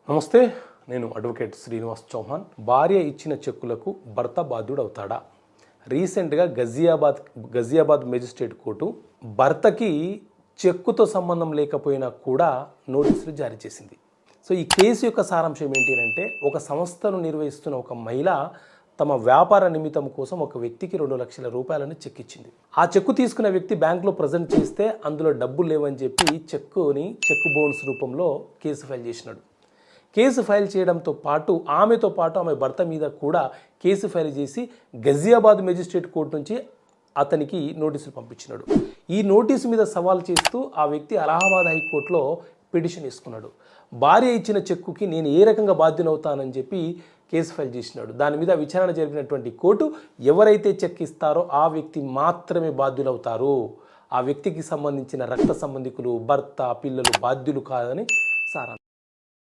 నమస్తే, నేను అడ్వకేట్ శ్రీనివాస్ చౌహాన్. భార్య ఇచ్చిన చెక్కులకు భర్త బాధ్యుడవుతాడా? రీసెంట్గా గజియాబాద్ మేజిస్ట్రేట్ కోర్టు భర్తకి చెక్కుతో సంబంధం లేకపోయినా కూడా నోటీసులు జారీ చేసింది. సో ఈ కేసు యొక్క సారాంశం ఏంటి అంటే, ఒక సంస్థను నిర్వహిస్తున్న ఒక మహిళ తమ వ్యాపార నిమిత్తం కోసం ఒక వ్యక్తికి 2 లక్షల రూపాయలను చెక్ ఇచ్చింది. ఆ చెక్కు తీసుకున్న వ్యక్తి బ్యాంకులో ప్రజెంట్ చేస్తే అందులో డబ్బులు లేవని చెప్పి చెక్ బౌన్స్ రూపంలో కేసు ఫైల్ చేసినాడు. కేసు ఫైల్ చేయడంతో పాటు ఆమె భర్త మీద కూడా కేసు ఫైల్ చేసి గజియాబాద్ మేజిస్ట్రేట్ కోర్టు నుంచి అతనికి నోటీసులు పంపించినాడు. ఈ నోటీసు మీద సవాల్ చేస్తూ ఆ వ్యక్తి అలహాబాద్ హైకోర్టులో పిటిషన్ వేసుకున్నాడు. భార్య ఇచ్చిన చెక్కుకి నేను ఏ రకంగా బాధ్యునవుతానని చెప్పి కేసు ఫైల్ చేసినాడు. దాని మీద విచారణ జరిపినటువంటి కోర్టు ఎవరైతే చెక్ ఇస్తారో ఆ వ్యక్తి మాత్రమే బాధ్యులవుతారు, ఆ వ్యక్తికి సంబంధించిన రక్త సంబంధికులు, భర్త, పిల్లలు బాధ్యులు కాదని సారాంశం.